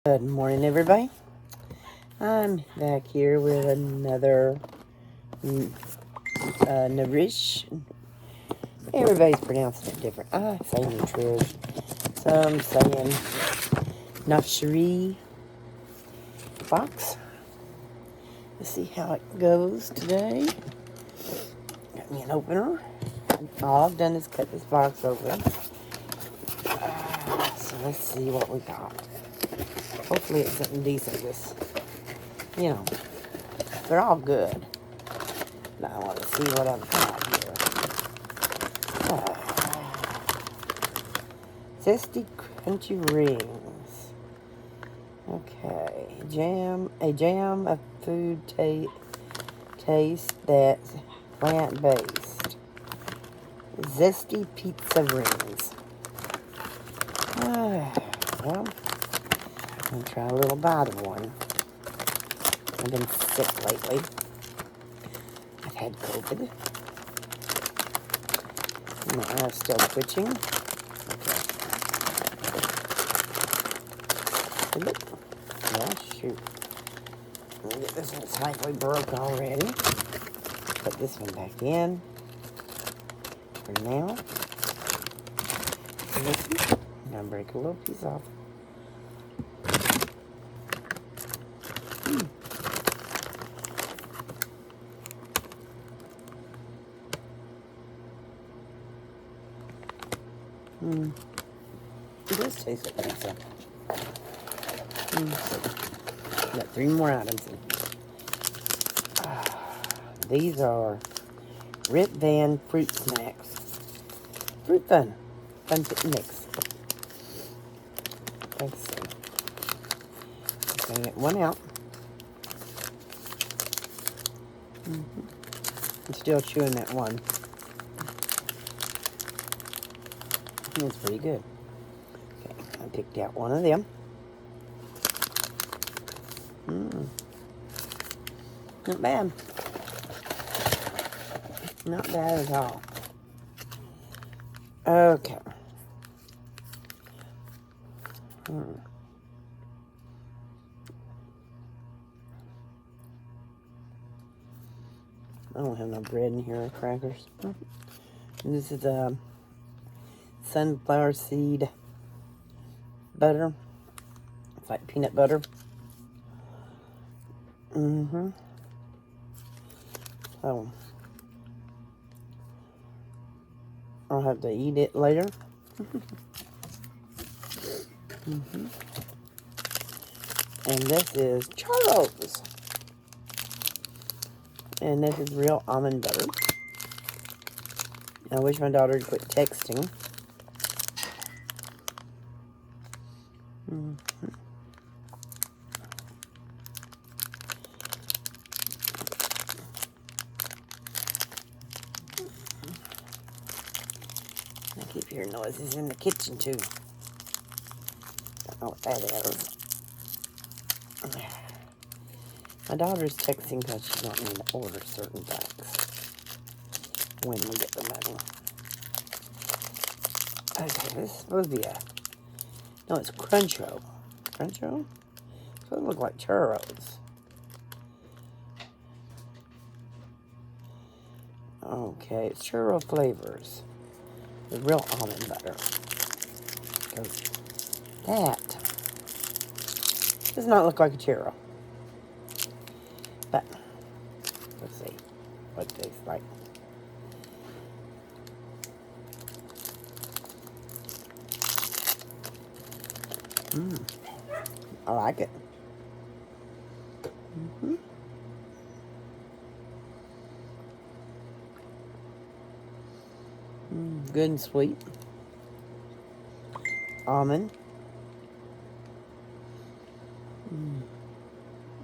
Good morning, everybody. I'm back here with another nourish. Everybody's pronouncing it different. I say nutrish. Some saying Nosherie box. Let's see how it goes today. Got me an opener. All I've done is cut this box open. So let's see what we got. Hopefully it's something decent. They're all good. Now I want to see what I've got here. Zesty crunchy rings. Okay, a jam of food taste that's plant-based. Zesty pizza rings. Well, I'm going to try a little bite of one. I've been sick lately. I've had COVID. My eye's still twitching. Okay. Oh, shoot. Let me get this one. It's halfway broke already. Put this one back in for now. I'm going to break a little piece off. It does taste like pizza. Got 3 more items in. These are Rip Van fruit snacks. Fruit Fun. Fun mix. Let's see. I'm going to get one out. I'm still chewing that one. It's pretty good. Okay, I picked out one of them. Not bad. Not bad at all. Okay. I don't have no bread in here or crackers. This is sunflower seed butter. It's like peanut butter. So I'll have to eat it later. And this is churros. And this is real almond butter. I wish my daughter would quit texting. I keep hearing noises in the kitchen too. Don't know what that is. My daughter's texting because she's wanting me to order certain things when we get the money. Okay, this is supposed to be no, it's Cruncho. Cruncho? So it looks like churros. Okay, it's churro flavors. The real almond butter. Because that does not look like a churro. But let's see what it tastes like. I like it. Good and sweet. Almond.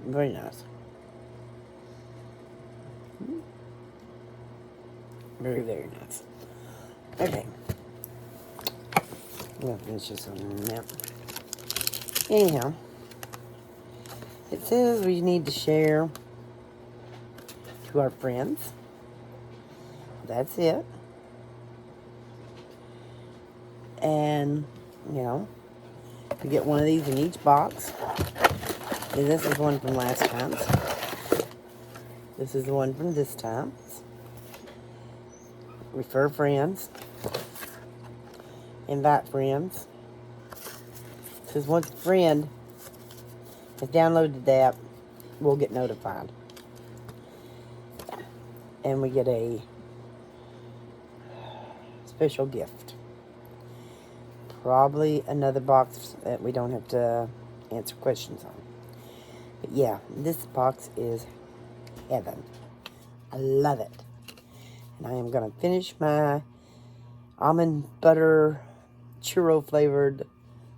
Very nice. Very, very nice. Okay. I'm going to finish this one now. Anyhow, it says we need to share to our friends. That's it. And, We get one of these in each box. And this is one from last time. This is the one from this time. Refer friends. Invite friends. It says once a friend has downloaded the app, we'll get notified. And we get a special gift. Probably another box that we don't have to answer questions on. But yeah, this box is heaven. I love it. And I am going to finish my almond butter churro flavored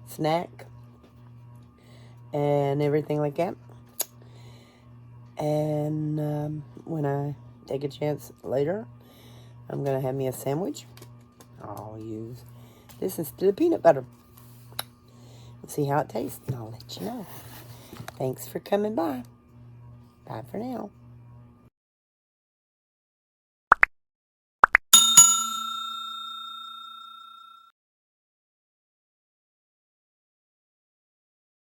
snack and everything like that. And when I take a chance later, I'm going to have me a sandwich. I'll use this instead of peanut butter. We'll see how it tastes, and I'll let you know. Thanks for coming by. Bye for now.